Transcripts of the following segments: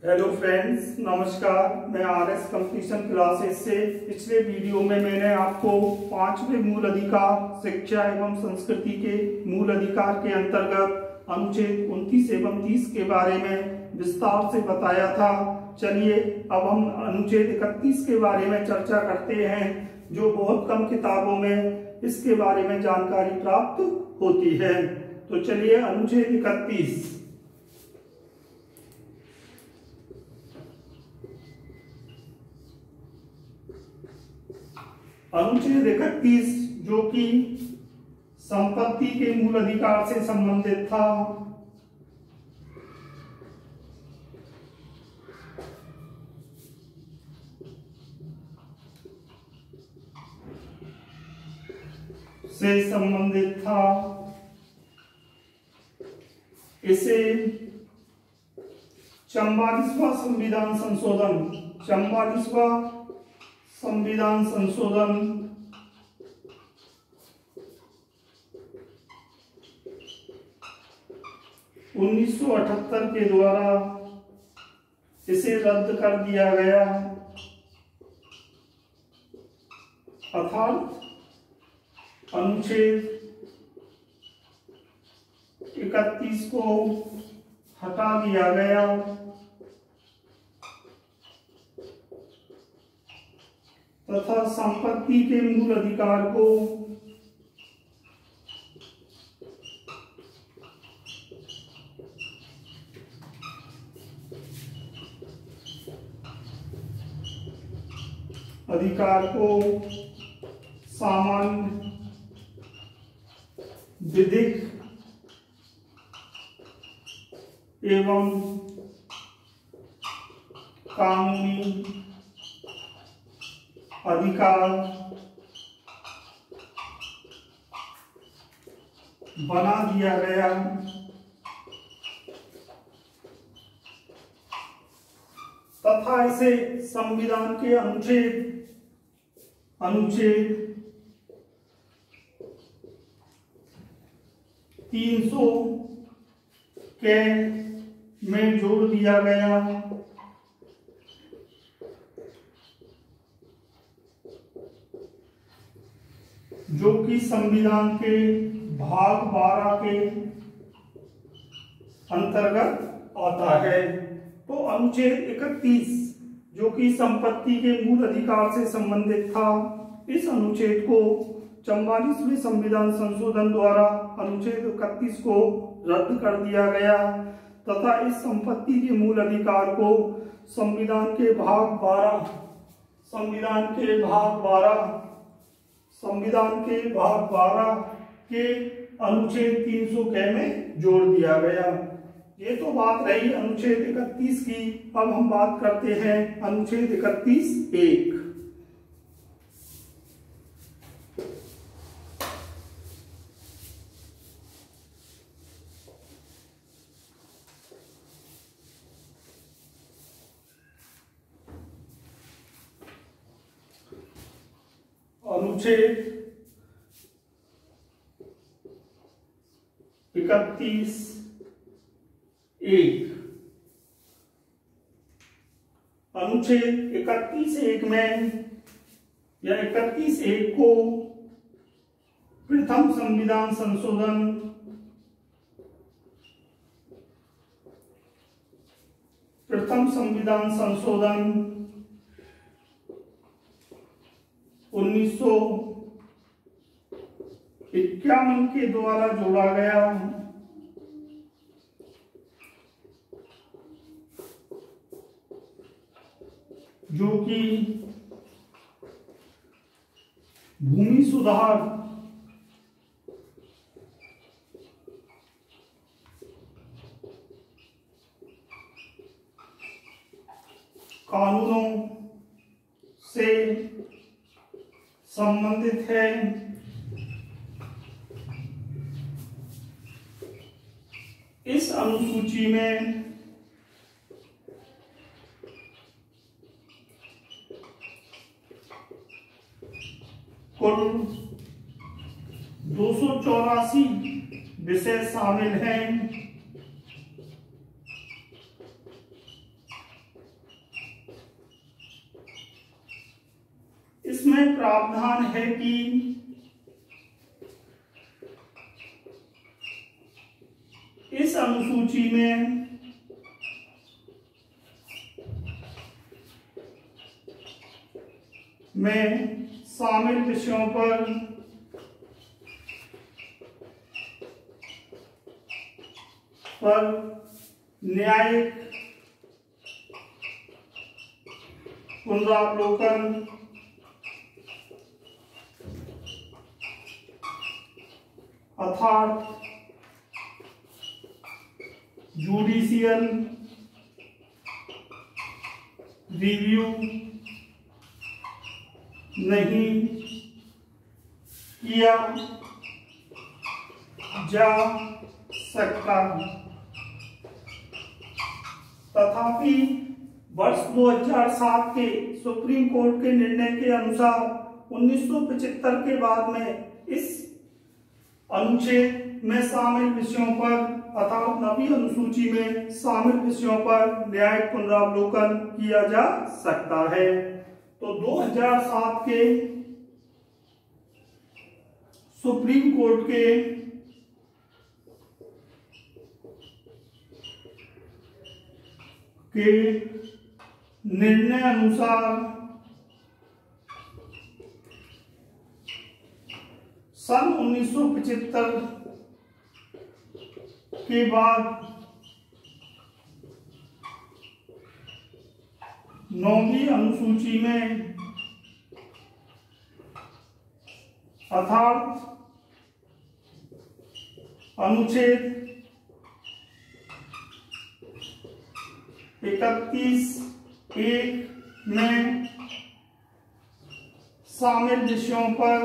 Hello friends, नमस्कार। मैं RS competition classes से पिछले वीडियो में मैंने आपको 5वें मूल अधिकार शिक्षा एवं संस्कृति के मूल अधिकार के अंतर्गत अनुच्छेद 29 एवं 30 के बारे में विस्तार से बताया था। चलिए अब हम अनुच्छेद 31 के बारे में चर्चा करते हैं, जो बहुत कम किताबों में इसके बारे में जानकारी प्राप्त होती है। तो चलिए अनुच्छेद 31। अनुच्छेद 31 जो कि संपत्ति के मूल अधिकार से संबंधित था। इसे 44वां संविधान संशोधन 1978 के द्वारा इसे रद्द कर दिया गया, अर्थात अनुच्छेद 31 को हटा दिया गया तथा संपत्ति के मूल अधिकार को सामान्य, विधिक एवं कानूनी अधिकार बना दिया गया तथा इसे संविधान के अनुच्छेद 300 के में जोड़ दिया गया, जो कि संविधान के भाग 12 के अंतर्गत आता है। तो अनुच्छेद 31 जो कि संपत्ति के मूल अधिकार से संबंधित था, इस अनुच्छेद को 44वें संविधान संशोधन द्वारा अनुच्छेद 31 को रद्द कर दिया गया तथा इस संपत्ति के मूल अधिकार को संविधान के भाग 12 के अनुच्छेद 300 के में जोड़ दिया गया। ये तो बात रही अनुच्छेद 31 की। अब हम बात करते हैं अनुच्छेद 31(1). अनुच्छेद 31(1). अनुच्छेद 31(1) में या 31(1) को प्रथम संविधान संशोधन 1951 के द्वारा जोड़ा गया, जो कि भूमि सुधार कानूनों से संबंधित है। इस अनुसूची में कुल 284 विषय शामिल हैं। इसमें प्रावधान है कि इस अनुसूची में शामिल विषयों पर न्यायिक पुनरावलोकन अर्थात जुडिशियल रिव्यू नहीं किया जा सकता। तथापि वर्ष 2007 के सुप्रीम कोर्ट के निर्णय के अनुसार 1975 के बाद में इस अनुच्छेद में शामिल विषयों पर अर्थात नवी अनुसूची में शामिल विषयों पर न्यायिक पुनरावलोकन किया जा सकता है। तो 2007 के सुप्रीम कोर्ट के निर्णय अनुसार सन 1975 के बाद नौवीं अनुसूची में अर्थात अनुच्छेद 31(1) में शामिल विषयों पर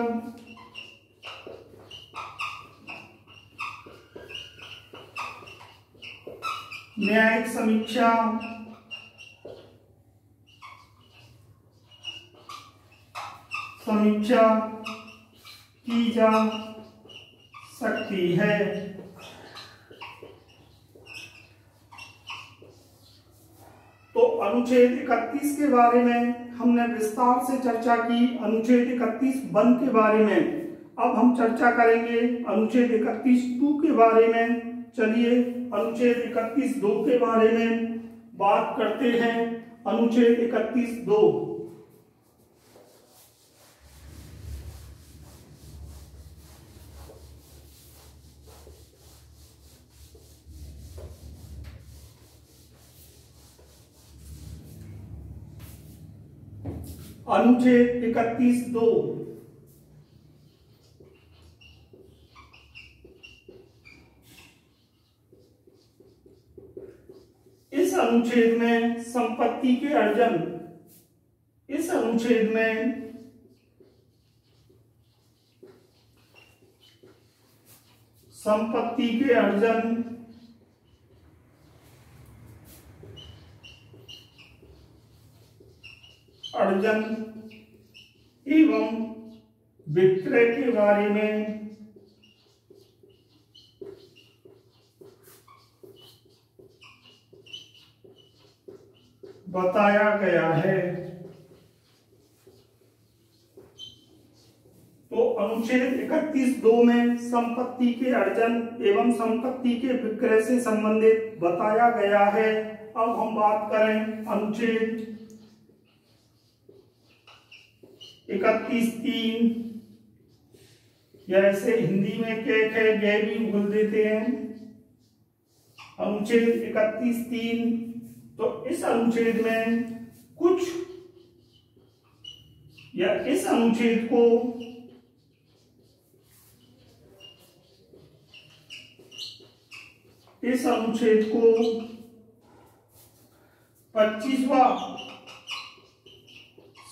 न्यायिक समीक्षा की जा सकती है। तो अनुच्छेद 31 के बारे में हमने विस्तार से चर्चा की। अनुच्छेद 31(1) के बारे में अब हम चर्चा करेंगे अनुच्छेद 31(2) के बारे में। चलिए अनुच्छेद 31(2) के बारे में बात करते हैं। अनुच्छेद 31(2) अनुच्छेद 31(2) इस अनुच्छेद में संपत्ति के अर्जन एवं विक्रय के बारे में बताया गया है। तो अनुच्छेद 31(2) में संपत्ति के अर्जन एवं संपत्ति के विक्रय से संबंधित बताया गया है। अब हम बात करें अनुच्छेद 31(3) या ऐसे हिंदी में गे भी बोल देते हैं। अनुच्छेद 31(3) तो इस अनुच्छेद में इस अनुच्छेद को इस अनुच्छेद को 25वां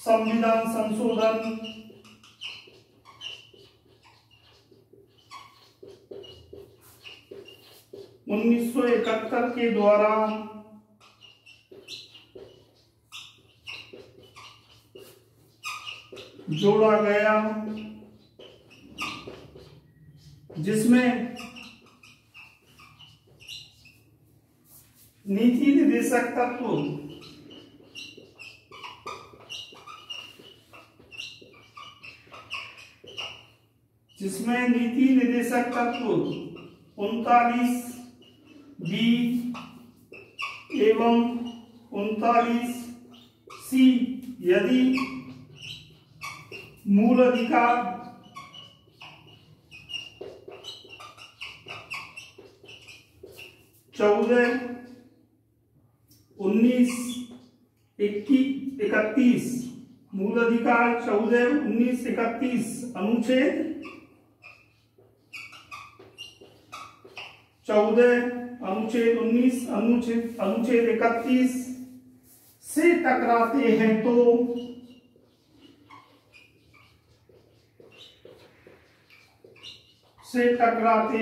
संविधान संशोधन उन्नीस सौ 71 के द्वारा जोड़ा गया, जिसमें नीति निर्देशक तत्व जिसमें नीति निर्देशक तत्व 39B एवं 39C यदि मूल अधिकार 14, 19, 31 मूल अधिकार 14, 19, 31 अनुच्छेद 14, अनुच्छेद 19, अनुच्छेद 31 से टकराते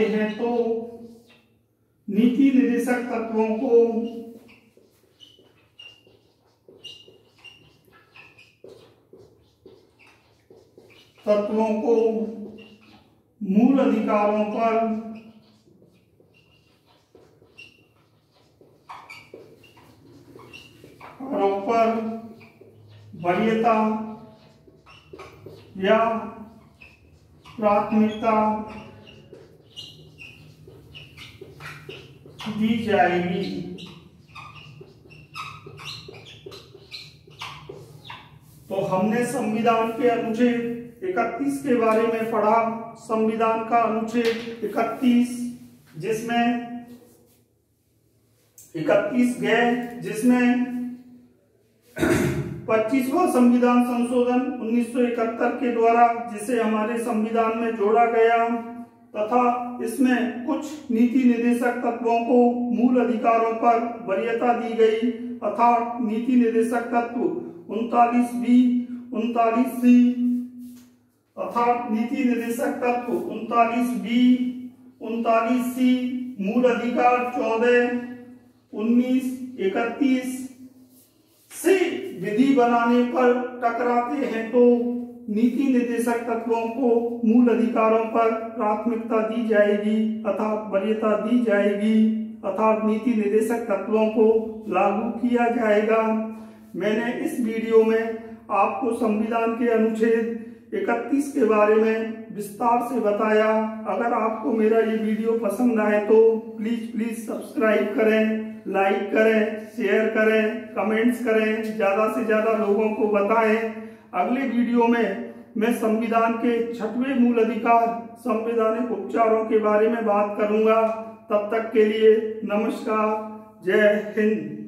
हैं तो नीति निर्देशक तत्वों को मूल अधिकारों पर वरीयता या प्राथमिकता दी जाएगी। तो हमने संविधान के अनुच्छेद 31 के बारे में पढ़ा। संविधान का अनुच्छेद 31 जिसमें 31 गए, जिसमें 25वां संविधान संशोधन 1971 के द्वारा जिसे हमारे संविधान में जोड़ा गया तथा इसमें कुछ नीति निर्देशक तत्वों को मूल अधिकारों पर वरीयता दी गई अर्थात नीति निर्देशक तत्व 39B, 39C अर्थात नीति निर्देशक तत्व 39B, 39C मूल अधिकार 14, 19, 31 से विधि बनाने पर टकराते हैं तो नीति निर्देशक तत्वों को मूल अधिकारों पर प्राथमिकता दी जाएगी अर्थात वरीयता दी जाएगी अर्थात नीति निर्देशक तत्वों को लागू किया जाएगा। मैंने इस वीडियो में आपको संविधान के अनुच्छेद 31 के बारे में विस्तार से बताया। अगर आपको मेरा ये वीडियो पसंद आए तो प्लीज सब्सक्राइब करें, लाइक करें, शेयर करें, कमेंट्स करें, ज्यादा से ज्यादा लोगों को बताएं। अगले वीडियो में मैं संविधान के 6वें मूल अधिकार संवैधानिक उपचारों के बारे में बात करूंगा। तब तक के लिए नमस्कार, जय हिंद।